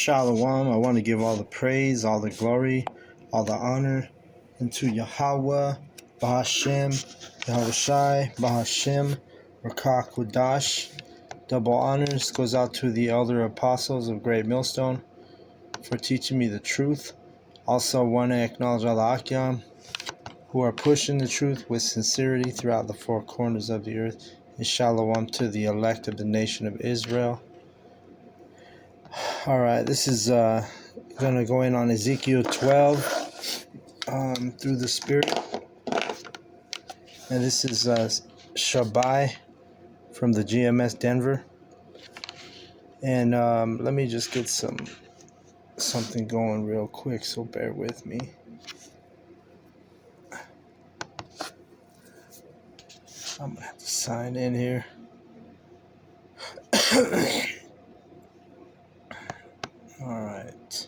Shalom. I want to give all the praise, all the glory, all the honor unto Yahweh, Bahashem, Yahushai, Bahashem, Rakah Kudash. Double honors goes out to the elder apostles of Great Millstone for teaching me the truth. Also want to acknowledge all the Akyam who are pushing the truth with sincerity throughout the four corners of the earth. And Shalom to the elect of the nation of Israel. Alright, this is going to go in on Ezekiel 12 through the Spirit. And this is Shabai from the GMS Denver. And let me just get something going real quick, so bear with me. I'm going to have to sign in here. Alright.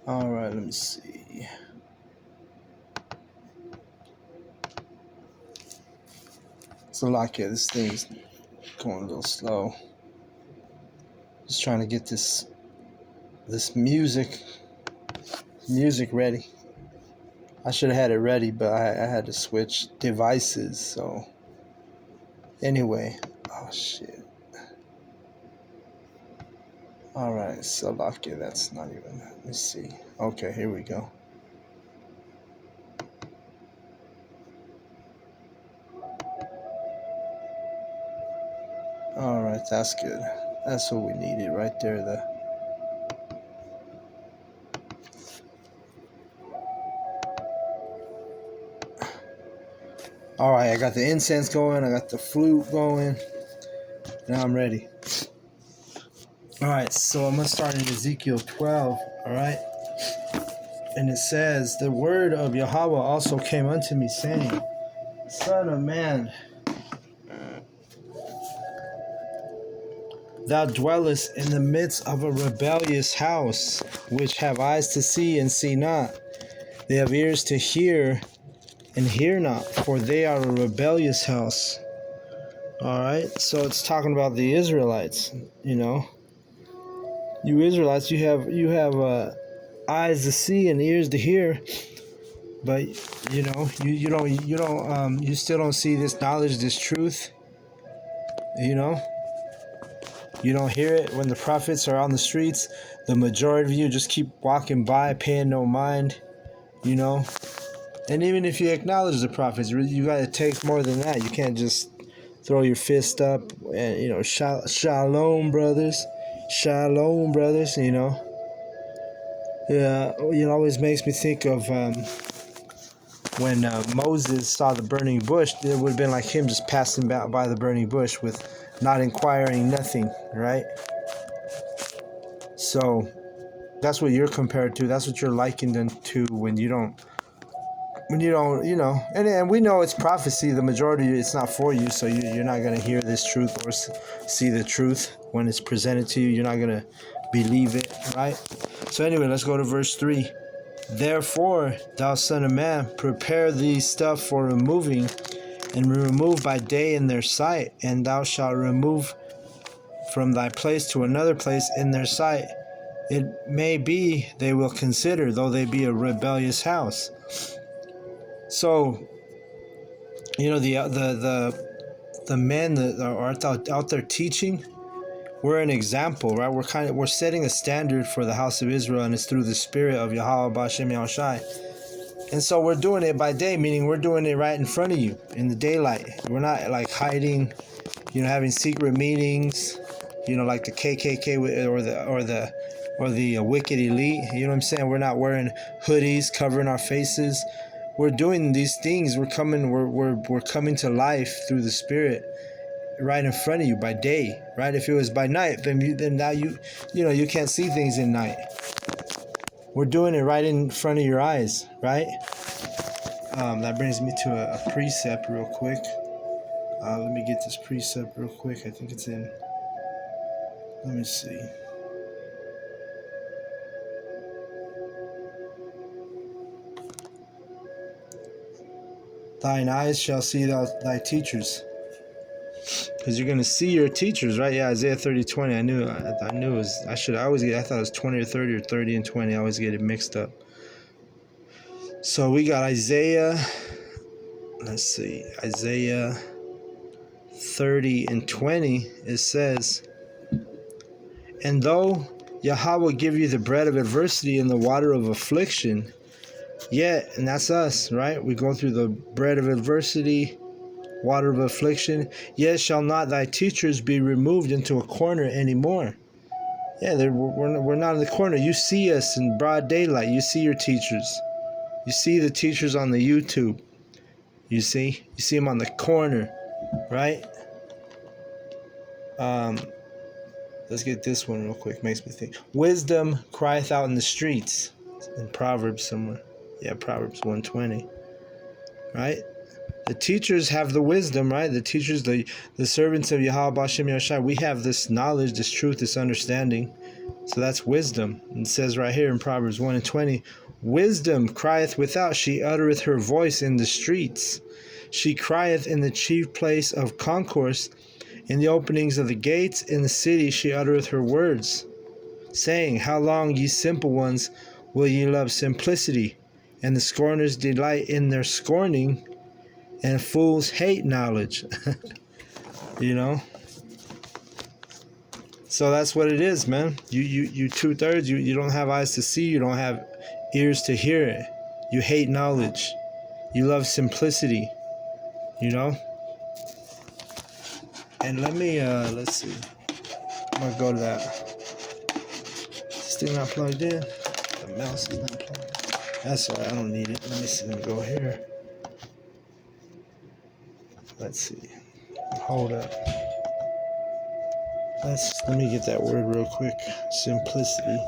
Alright, let me see. So like, yeah, this thing's going a little slow. Just trying to get this music ready. I should have had it ready, but I had to switch devices. So anyway, oh shit. All right, so lucky. That's not even. Let me see. Okay, here we go. All right, that's good. That's what we needed right there. All right, I got the incense going. I got the flute going. Now I'm ready. All right, so I'm going to start in Ezekiel 12, all right? And it says, the word of Yahweh also came unto me, saying, Son of man, thou dwellest in the midst of a rebellious house, which have eyes to see and see not. They have ears to hear and hear not, for they are a rebellious house. All right, so it's talking about the Israelites, you know. You Israelites, you have eyes to see and ears to hear, but you know you still don't see this knowledge, this truth. You know, you don't hear it when the prophets are on the streets. The majority of you just keep walking by, paying no mind. You know, and even if you acknowledge the prophets, you got to take more than that. You can't just throw your fist up and shalom brothers. Shalom, brothers, you know. Yeah, it always makes me think of when Moses saw the burning bush. It would have been like him just passing by the burning bush with not inquiring nothing, right? So that's what you're compared to. That's what you're likened to when you don't, you know. And we know it's prophecy. The majority, it's not for you, so you're not going to hear this truth or see the truth when it's presented to you. You're not going to believe it, right? So anyway, let's go to verse 3. Therefore, thou son of man, prepare thee stuff for removing, and remove by day in their sight, and thou shalt remove from thy place to another place in their sight. It may be they will consider, though they be a rebellious house. So, you know, the men that are out there teaching, we're an example, right? We're setting a standard for the house of Israel, and it's through the spirit of Yahweh B'Shem Yahushai. And so we're doing it by day, meaning we're doing it right in front of you in the daylight. We're not like hiding, you know, having secret meetings, you know, like the KKK or the wicked elite. You know what I'm saying? We're not wearing hoodies covering our faces. We're doing these things. We're coming to life through the spirit, right in front of you by day, right? If it was by night, then now you can't see things in night. We're doing it right in front of your eyes, right? That brings me to a precept real quick. Let me get this precept real quick. I think it's in. Let me see. Thine eyes shall see thy teachers. Because you're gonna see your teachers, right? Yeah, Isaiah 30:20. I knew it was. I thought it was 20 or 30 or 30 and 20. I always get it mixed up. So we got Isaiah. Let's see, Isaiah 30 and 20. It says, "And though Yahweh will give you the bread of adversity and the water of affliction, yet," and that's us, right? We go through the bread of adversity, water of affliction, "yet shall not thy teachers be removed into a corner anymore." Yeah, we're not in the corner. You see us in broad daylight. You see your teachers. You see the teachers on the YouTube. You see them on the corner, right? Let's get this one real quick. Makes me think. Wisdom crieth out in the streets. In Proverbs somewhere. Yeah, Proverbs 120. Right? The teachers have the wisdom, right? The teachers, the servants of Yahweh Bashem Yahushai, we have this knowledge, this truth, this understanding. So that's wisdom. And it says right here in Proverbs 1 and 20, "Wisdom crieth without, she uttereth her voice in the streets. She crieth in the chief place of concourse, in the openings of the gates, in the city she uttereth her words, saying, How long, ye simple ones, will ye love simplicity? And the scorners delight in their scorning, and fools hate knowledge." You know? So that's what it is, man. You 2/3, you don't have eyes to see, you don't have ears to hear it. You hate knowledge. You love simplicity. You know? And let's see. I'm gonna go to that. Still not plugged in. The mouse is not plugged. That's alright, I don't need it. Let me see. Let me go here. Let's see. Hold up. Let me get that word real quick. Simplicity.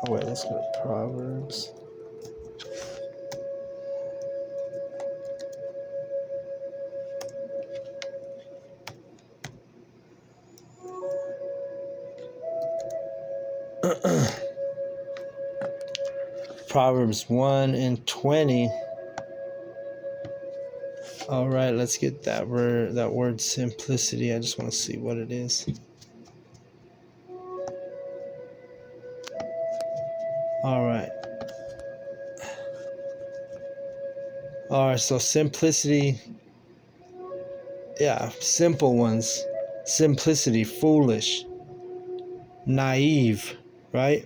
Oh wait, let's go to Proverbs. Proverbs 1 and 20. All right, let's get that word simplicity. I just want to see what it is. All right. So simplicity. Yeah, simple ones. Simplicity, foolish, naive, right?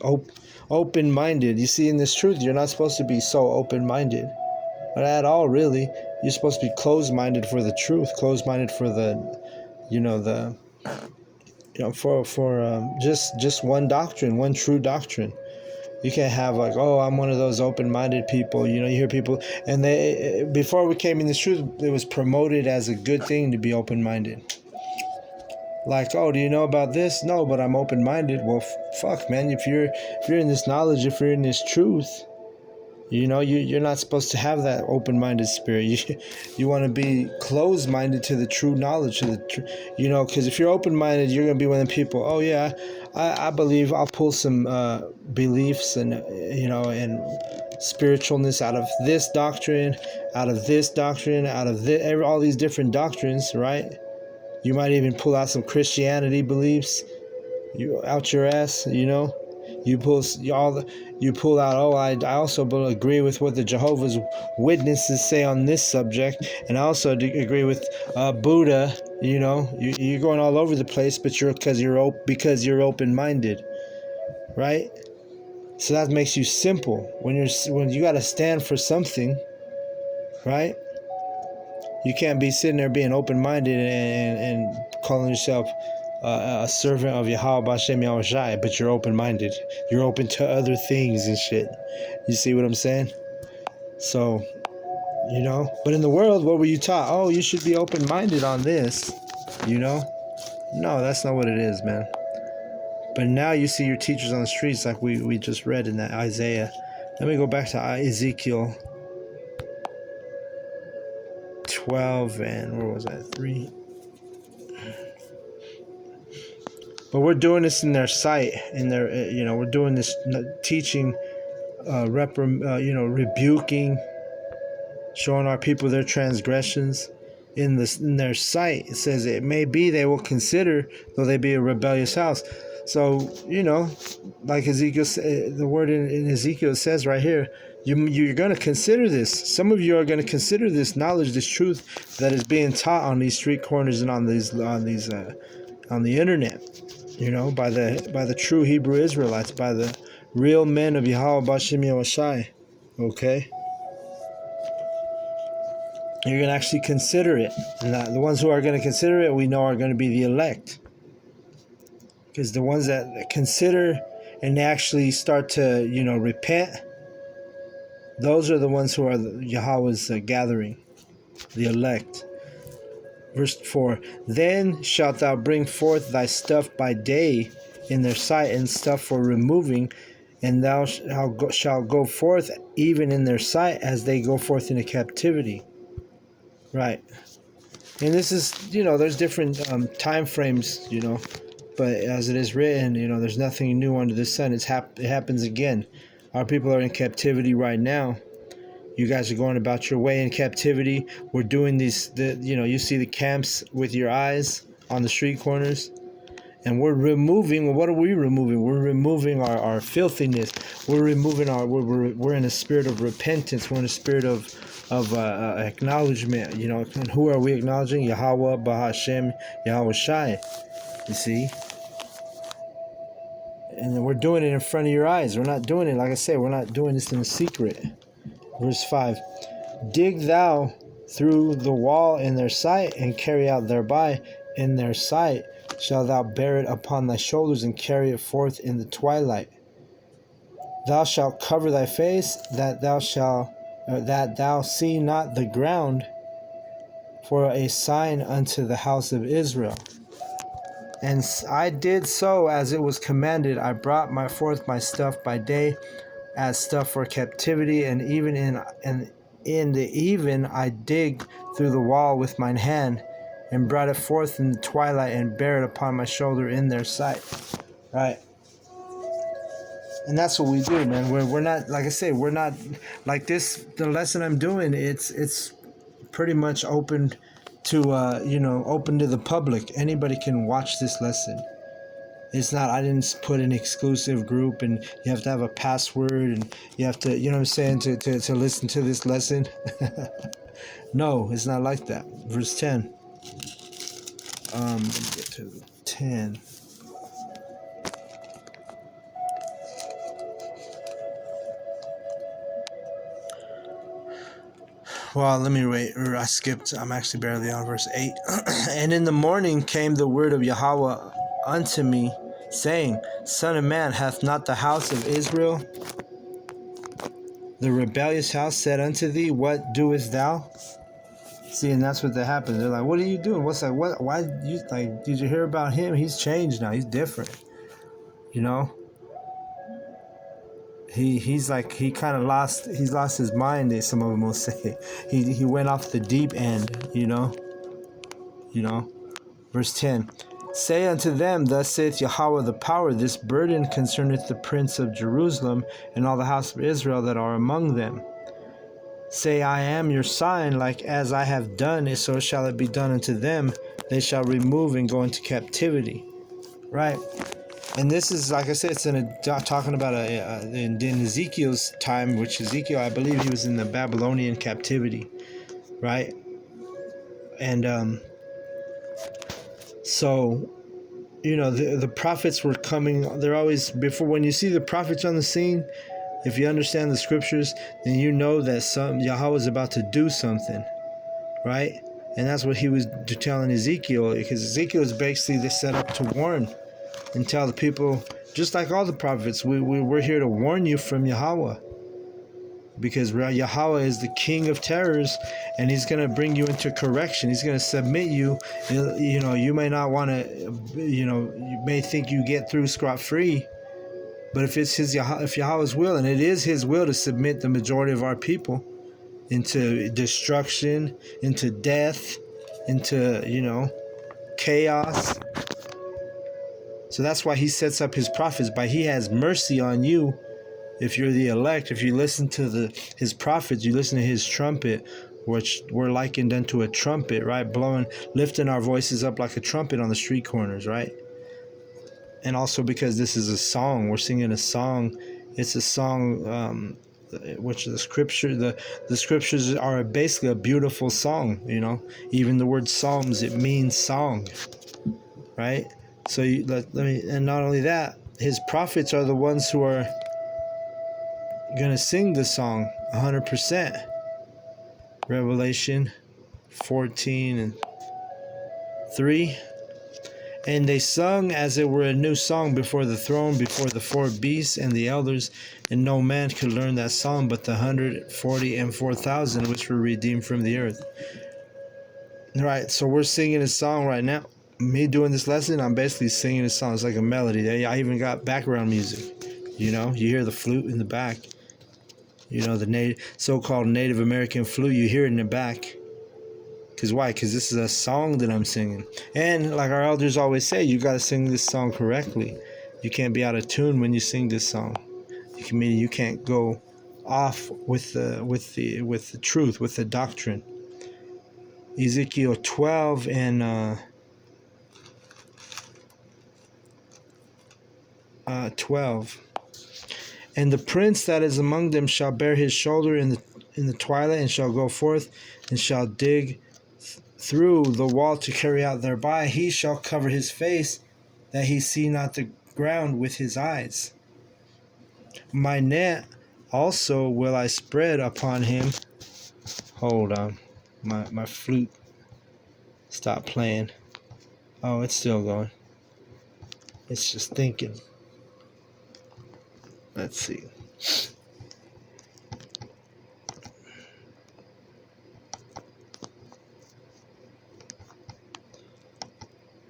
Open-minded. You see, in this truth, you're not supposed to be so open-minded. Not at all, really. You're supposed to be closed-minded for the truth, closed-minded for just one doctrine, one true doctrine. You can't have like, oh, I'm one of those open-minded people. You hear people, and before we came in this truth, it was promoted as a good thing to be open-minded. Like, oh, do you know about this? No, but I'm open-minded. Well, fuck, man. If you're in this knowledge, if you're in this truth, you're not supposed to have that open-minded spirit. You want to be closed-minded to the true knowledge of because if you're open-minded, you're gonna be one of the people. Oh yeah, I believe I'll pull some beliefs and and spiritualness out of this doctrine, out of this doctrine, out of all these different doctrines, right? You might even pull out some Christianity beliefs, out your ass, You pull out. Oh, I also agree with what the Jehovah's Witnesses say on this subject, and I also agree with Buddha. You're going all over the place, but because you're open-minded, right? So that makes you simple. When you got to stand for something, right? You can't be sitting there being open-minded and calling yourself a servant of Yahweh Bashem Yahushai, but you're open-minded. You're open to other things and shit. You see what I'm saying? So, But in the world, what were you taught? Oh, you should be open-minded on this. No, that's not what it is, man. But now you see your teachers on the streets like we just read in that Isaiah. Let me go back to Ezekiel. 12 and where was that? 3. But we're doing this in their sight, in their, we're doing this teaching, rebuking, showing our people their transgressions in their sight. It says it may be they will consider, though they be a rebellious house. So like Ezekiel, the word in Ezekiel says right here, you're going to consider this. Some of you are going to consider this knowledge, this truth that is being taught on these street corners and on the internet. By the true Hebrew Israelites, by the real men of Yahweh Bashim Yahushai. Okay? You're going to actually consider it. And the ones who are going to consider it, we know are going to be the elect. Because the ones that consider and they actually start to, repent, those are the ones who are Yahweh's gathering, the elect. Verse 4, then shalt thou bring forth thy stuff by day in their sight, and stuff for removing, and thou shalt go forth even in their sight as they go forth into captivity. Right. And this is, there's different time frames, but as it is written, there's nothing new under the sun. It happens again. Our people are in captivity right now. You guys are going about your way in captivity. We're doing you see the camps with your eyes on the street corners. And we're removing, well, what are we removing? We're removing our filthiness. We're removing we're in a spirit of repentance. We're in a spirit of acknowledgement. And who are we acknowledging? Yahweh, Bahashem, Yahweh Shai. You see? And we're doing it in front of your eyes. We're not doing it, like I say, we're not doing this in secret. Verse 5, dig thou through the wall in their sight, and carry out thereby in their sight. Shalt thou bear it upon thy shoulders, and carry it forth in the twilight. Thou shalt cover thy face, that thou see not the ground, for a sign unto the house of Israel. And I did so as it was commanded. I brought forth my stuff by day, as stuff for captivity, and even in the even I dig through the wall with mine hand, and brought it forth in the twilight, and bare it upon my shoulder in their sight. Right. And that's what we do, man. We're not, like I say, we're not like this. The lesson I'm doing, it's pretty much open to open to the public. Anybody can watch this lesson. It's not, I didn't put an exclusive group and you have to have a password and you have to, to listen to this lesson. No, it's not like that. Verse 10. Let me get to 10. Well, let me wait. I skipped. I'm actually barely on verse 8. And in the morning came the word of Yahweh unto me, saying, Son of man, hath not the house of Israel, the rebellious house, said unto thee, what doest thou? See, and that's what happened. They're like, what are you doing? What's like, what? Why? Did you hear about him? He's changed now. He's different. He's like, he lost his mind, as some of them will say. He went off the deep end, Verse 10. Say unto them, thus saith Yahweh the power, this burden concerneth the prince of Jerusalem and all the house of Israel that are among them. Say, I am your sign, like as I have done, so shall it be done unto them. They shall remove and go into captivity. Right? And this is, like I said, it's talking about in Ezekiel's time, which Ezekiel, I believe he was in the Babylonian captivity. Right? And so, the prophets were coming. They're always, when you see the prophets on the scene, if you understand the scriptures, then you know that Yahweh is about to do something, right? And that's what he was telling Ezekiel, because Ezekiel is basically set up to warn and tell the people, just like all the prophets, we're here to warn you from Yahweh. Because Yahweh is the king of terrors, and he's going to bring you into correction. He's going to submit you. You may not want to, you may think you get through scot-free, but if it's if Yahweh's will, and it is his will to submit the majority of our people, into destruction, into death, into, chaos. So that's why he sets up his prophets. By he has mercy on you if you're the elect. If you listen to his prophets, you listen to his trumpet, which we're likened unto a trumpet, right? Blowing, lifting our voices up like a trumpet on the street corners, right? And also because this is a song, we're singing a song. It's a song, which the scriptures are basically a beautiful song. Even the word psalms, it means song, right? So let me, and not only that, his prophets are the ones who are gonna sing the song 100%. Revelation 14:3. And they sung as it were a new song before the throne, before the four beasts and the elders, and no man could learn that song but the 144,000 which were redeemed from the earth. Right, so we're singing a song right now. Me doing this lesson, I'm basically singing a song. It's like a melody. I even got background music. You hear the flute in the back. The so-called Native American flute, you hear it in the back. Because why? Because this is a song that I'm singing. And like our elders always say, you got to sing this song correctly. You can't be out of tune when you sing this song. You can't go off with the truth, with the doctrine. Ezekiel 12 and 12. And the prince that is among them shall bear his shoulder in the twilight, and shall go forth, and shall dig through the wall to carry out thereby. He shall cover his face, that he see not the ground with his eyes. My net also will I spread upon him. Hold on. My flute stopped playing. Oh, it's still going. It's just thinking. Let's see.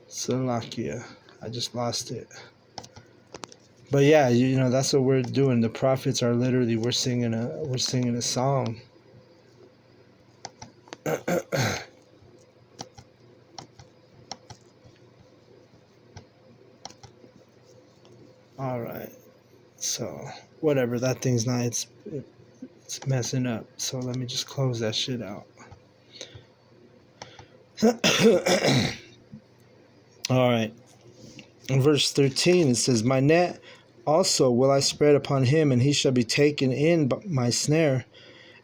Salakia. I just lost it. But yeah, that's what we're doing. The prophets are literally we're singing a song. All right. So whatever, that thing's not. It's messing up. So let me just close that shit out. All right. In verse 13, it says, "My net also will I spread upon him, and he shall be taken in by my snare,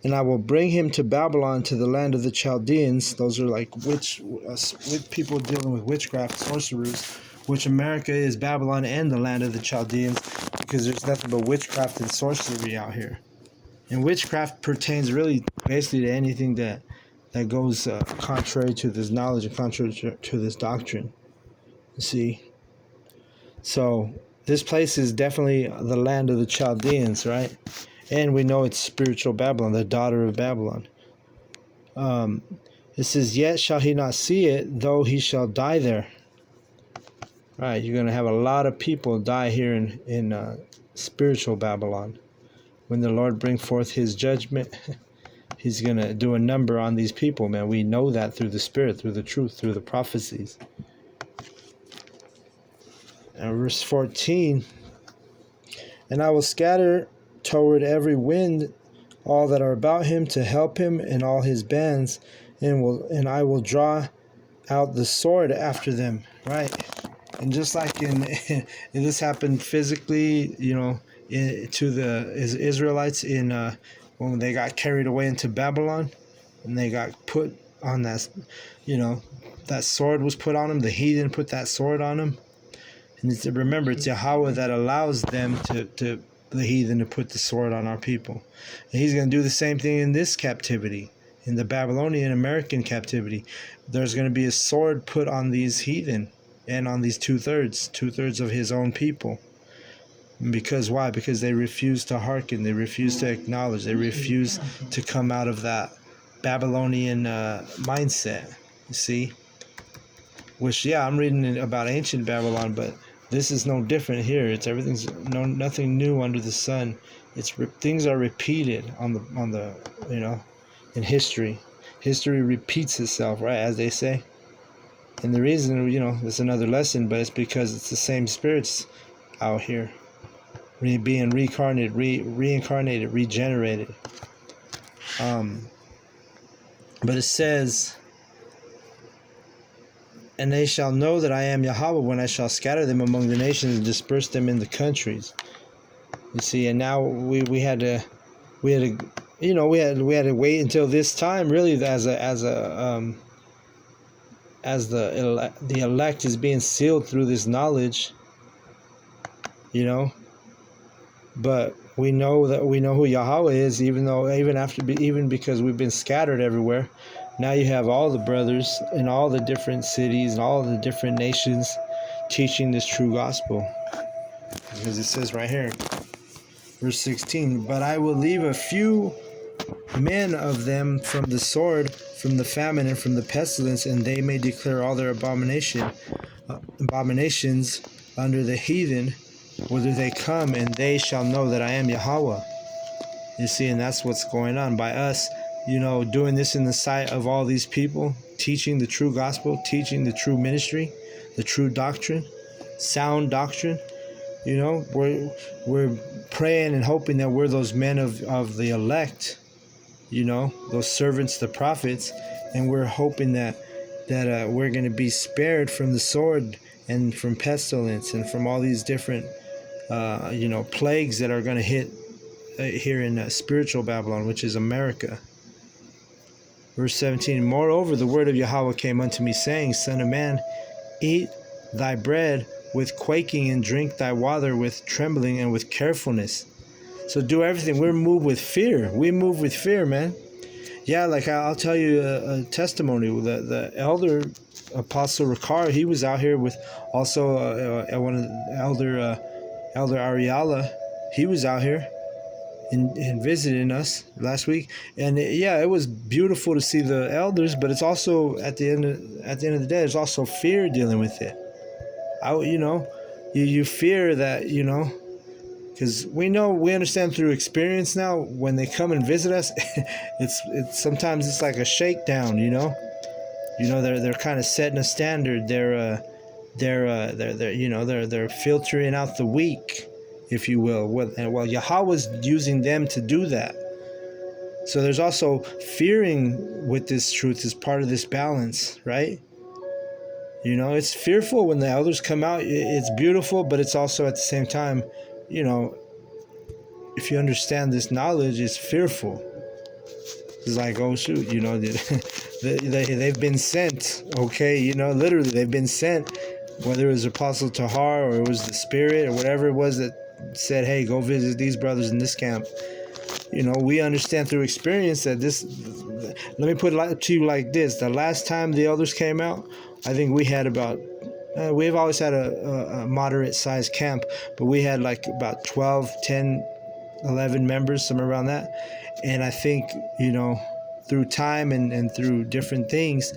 and I will bring him to Babylon, to the land of the Chaldeans." Those are like with people dealing with witchcraft, sorcerers, which America is Babylon and the land of the Chaldeans, because there's nothing but witchcraft and sorcery out here. And witchcraft pertains really basically to anything that goes contrary to this knowledge and contrary to this doctrine. You see? So this place is definitely the land of the Chaldeans, right? And we know it's spiritual Babylon, the daughter of Babylon. It says, "Yet shall he not see it, though he shall die there." Right, you're going to have a lot of people die here in spiritual Babylon. When the Lord bring forth his judgment, he's going to do a number on these people, man. We know that through the Spirit, through the truth, through the prophecies. And verse 14, "And I will scatter toward every wind all that are about him to help him and all his bands, and I will draw out the sword after them." Right? And just like in this happened physically, to the Israelites when they got carried away into Babylon, and they got put on that, that sword was put on them. The heathen put that sword on them. And remember, it's Yahweh that allows them the heathen to put the sword on our people. And he's going to do the same thing in this captivity, in the Babylonian American captivity. There's going to be a sword put on these heathen and on these two-thirds of his own people. Because why? Because they refuse to hearken. They refuse to acknowledge. They refuse to come out of that Babylonian mindset. You see? Which, yeah, I'm reading about ancient Babylon, but this is no different here. It's nothing new under the sun. Things are repeated on the in history. History repeats itself, right, as they say. And the reason, it's another lesson, but it's because it's the same spirits out here, being reincarnated, regenerated. But it says, and they shall know that I am Yahweh when I shall scatter them among the nations and disperse them in the countries. You see, and now we had to wait until this time, really, as the elect is being sealed through this knowledge, but we know who Yahweh is, even because we've been scattered everywhere. Now you have all the brothers in all the different cities and all the different nations teaching this true gospel. Because it says right here, verse 16, but I will leave a few men of them from the sword, from the famine, and from the pestilence, and they may declare all their abominations under the heathen, whither they come, and they shall know that I am Yahweh. You see, and that's what's going on by us, doing this in the sight of all these people, teaching the true gospel, teaching the true ministry, the true doctrine, sound doctrine. We're praying and hoping that we're those men of the elect, those servants, the prophets, and we're hoping that we're going to be spared from the sword and from pestilence and from all these different plagues that are going to hit here in spiritual Babylon, which is America. Verse 17, moreover, the word of Yahweh came unto me, saying, Son of man, eat thy bread with quaking and drink thy water with trembling and with carefulness. So do everything. We're moved with fear. We move with fear, man. Yeah, like I'll tell you a testimony. The elder Apostle Ricard, he was out here with also one of the Elder Ariala. He was out here and visiting us last week, and it was beautiful to see the elders. But it's also at the end of the day, there's also fear dealing with it. You fear that because we understand through experience now when they come and visit us, it's sometimes it's like a shakedown. They're kind of setting a standard. They're filtering out the weak, if you will. Well, Yahweh's using them to do that. So there's also fearing with this truth as part of this balance, right? It's fearful when the elders come out. It's beautiful, but it's also at the same time, if you understand this knowledge, it's fearful. It's like, oh shoot, they've been sent. Okay, literally they've been sent. Whether it was Apostle Tahar or it was the Spirit or whatever it was that said, hey, go visit these brothers in this camp. We understand through experience that this. Let me put it to you like this: the last time the elders came out, I think we had about. We've always had a moderate-sized camp, but we had like about 12, 10, 11 members, somewhere around that. And I think, through time and through different things,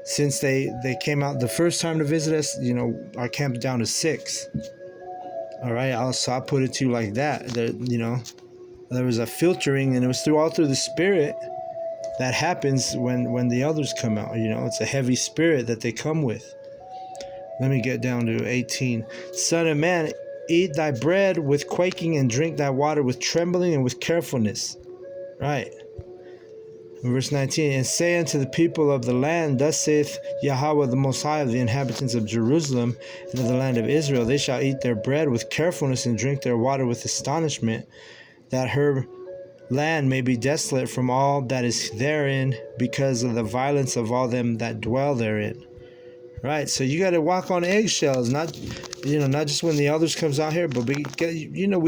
since they came out the first time to visit us, our camp's down to 6. All right, I'll put it to you like that. There was a filtering, and it was all through the Spirit that happens when the elders come out. It's a heavy spirit that they come with. Let me get down to 18. Son of man, eat thy bread with quaking and drink thy water with trembling and with carefulness. Right. Verse 19, and say unto the people of the land, thus saith Yahweh the Most High of the inhabitants of Jerusalem and of the land of Israel, they shall eat their bread with carefulness and drink their water with astonishment, that her land may be desolate from all that is therein, because of the violence of all them that dwell therein. Right, so you got to walk on eggshells, not just when the elders comes out here, but we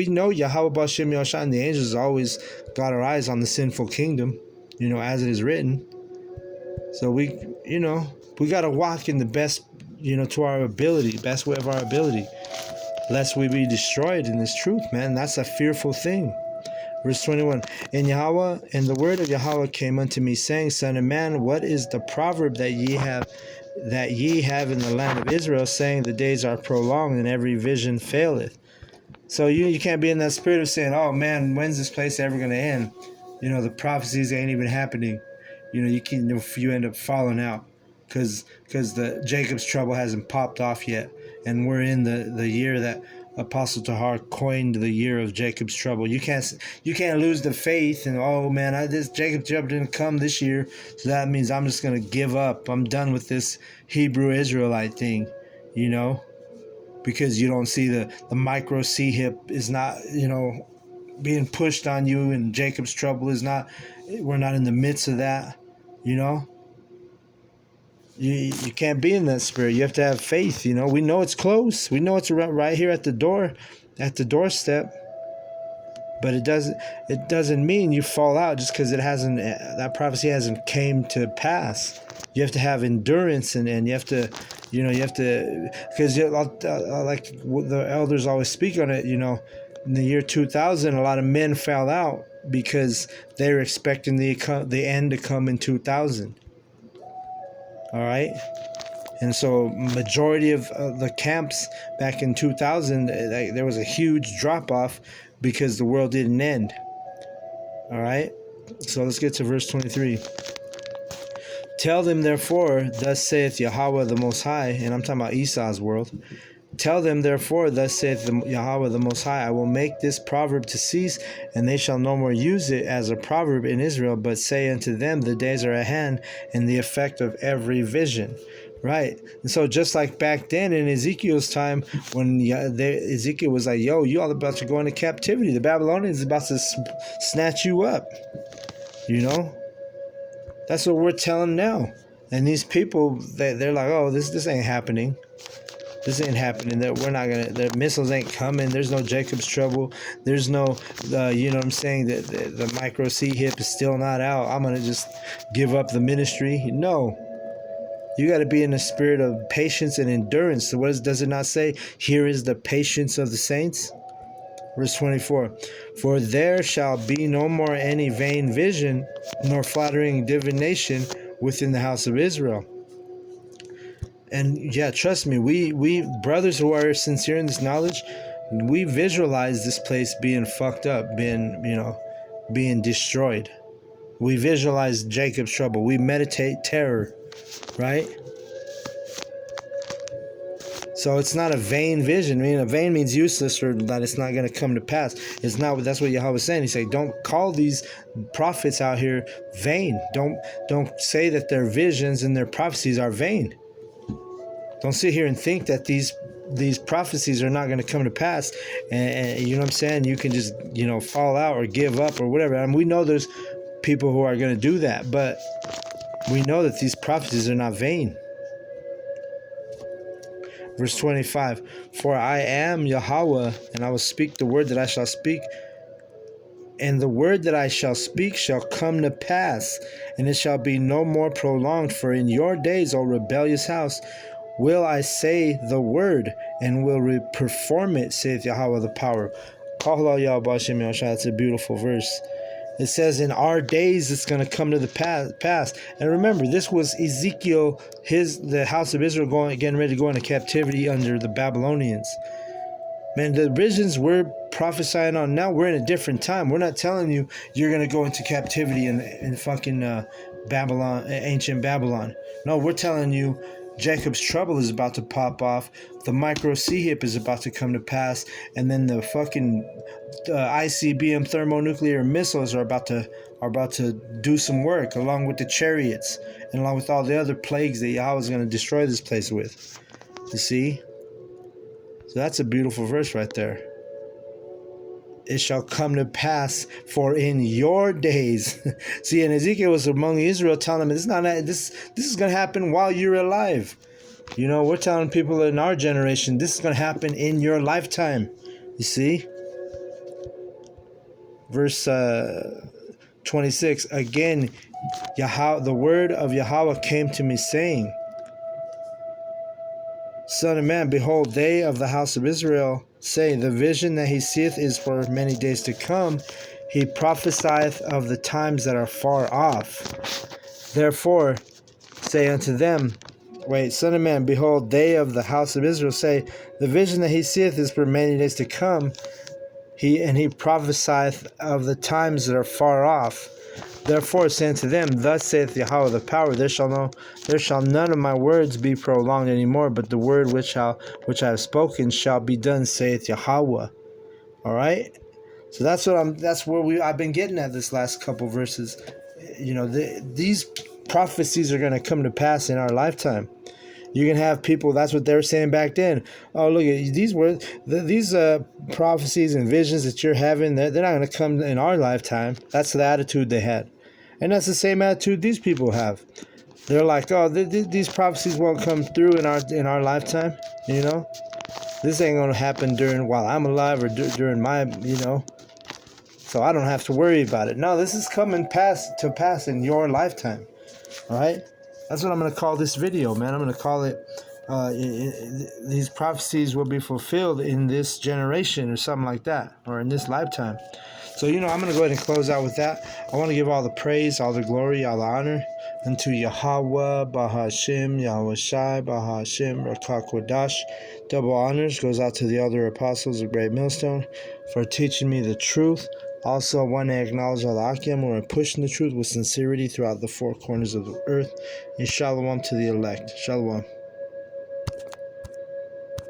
know Yahweh B'Shem Yahshua and the angels always got our eyes on the sinful kingdom, as it is written. So we got to walk in the best, to our ability, best way of our ability, lest we be destroyed in this truth, man. That's a fearful thing. Verse 21, and the word of Yahweh came unto me, saying, Son of man, what is the proverb that ye have in the land of Israel, saying, the days are prolonged and every vision faileth? So you can't be in that spirit of saying, oh man, when's this place ever going to end? The prophecies ain't even happening. You end up falling out because the Jacob's trouble hasn't popped off yet, and we're in the year that Apostle Tahar coined the year of Jacob's trouble. You can't lose the faith and, oh man, this Jacob's trouble didn't come this year, so that means I'm just gonna give up. I'm done with this Hebrew Israelite thing, because you don't see the micro C hip is not being pushed on you, and Jacob's trouble is not. We're not in the midst of that, you know. You can't be in that spirit. You have to have faith. We know it's close. We know it's right here at the doorstep. But it doesn't mean you fall out just because that prophecy hasn't came to pass. You have to have endurance, and you have to, because like the elders always speak on it. In the year 2000, a lot of men fell out because they were expecting the end to come in 2000. All right. And so majority of the camps back in 2000, there was a huge drop-off because the world didn't end. All right? So let's get to verse 23. Tell them, therefore, thus saith Yahweh the Most High, and I'm talking about Esau's world. Tell them, therefore, thus saith Yahweh the Most High, I will make this proverb to cease, and they shall no more use it as a proverb in Israel, but say unto them, the days are at hand, and the effect of every vision. Right. And so just like back then in Ezekiel's time, when Ezekiel was like, yo, you all about to go into captivity. The Babylonians about to snatch you up. That's what we're telling now. And these people, they're like, oh, this ain't happening. This ain't happening. That we're not gonna. The missiles ain't coming. There's no Jacob's trouble. There's no, you know what I'm saying. The micro C hip is still not out. I'm gonna just give up the ministry. No, you got to be in a spirit of patience and endurance. So does it not say? Here is the patience of the saints. Verse 24. For there shall be no more any vain vision, nor flattering divination within the house of Israel. And yeah, trust me, we brothers who are sincere in this knowledge, we visualize this place being fucked up, being destroyed. We visualize Jacob's trouble. We meditate terror, right? So it's not a vain vision. I mean, a vain means useless, or that it's not going to come to pass. It's not. That's what Yahweh was saying. He said, don't call these prophets out here vain. Don't say that their visions and their prophecies are vain. Don't sit here and think that these prophecies are not going to come to pass, and you know what I'm saying? You can just fall out or give up or whatever. And we know there's people who are going to do that, but we know that these prophecies are not vain. Verse 25. For I am Yahweh, and I will speak the word that I shall speak, and the word that I shall speak shall come to pass, and it shall be no more prolonged. For in your days, O rebellious house, will I say the word, and will perform it, saith Yahweh the power. That's a beautiful verse. It says in our days it's going to come to the pass. And remember, this was Ezekiel, the house of Israel getting ready to go into captivity under the Babylonians. Man, the visions we're prophesying on now, we're in a different time. We're not telling you you're going to go into captivity in fucking Babylon, ancient Babylon. No, we're telling you Jacob's trouble is about to pop off. The micro C hip is about to come to pass, and then the fucking ICBM thermonuclear missiles are about to do some work, along with the chariots and along with all the other plagues that Yahweh is going to destroy this place with. You see? So that's a beautiful verse right there. It shall come to pass, for in your days. See, and Ezekiel was among Israel, telling them this is going to happen while you're alive. We're telling people in our generation, this is going to happen in your lifetime. You see? Verse 26. Again, the word of Yahweh came to me, saying, Son of man, behold, they of the house of Israel say, the vision that he seeth is for many days to come. He prophesieth of the times that are far off. Therefore, say unto them, Son of man, behold, they of the house of Israel say, the vision that he seeth is for many days to come. He prophesieth of the times that are far off. Therefore say unto them, Thus saith Yahweh the power, there shall none of my words be prolonged any more, but the word which I have spoken shall be done, saith Yahweh. All right. So that's where I've been getting at this last couple verses. These prophecies are going to come to pass in our lifetime. You can have people. That's what they were saying back then. Oh, look at these words. These prophecies and visions that you're having. They're not going to come in our lifetime. That's the attitude they had, and that's the same attitude these people have. They're like, oh, these prophecies won't come through in our lifetime. This ain't going to happen while I'm alive or during my. So I don't have to worry about it. No, this is coming to pass in your lifetime. All right? That's what I'm going to call this video, man. I'm going to call it, these prophecies will be fulfilled in this generation or something like that, or in this lifetime. So, I'm going to go ahead and close out with that. I want to give all the praise, all the glory, all the honor unto Yahweh, Bahashim, Yahweh Shai, Bahashim, Rakakwadash. Double honors goes out to the other apostles of Great Millstone for teaching me the truth. Also, I want to acknowledge all the Akim who are pushing the truth with sincerity throughout the four corners of the earth. And shalom to the elect. Shalom.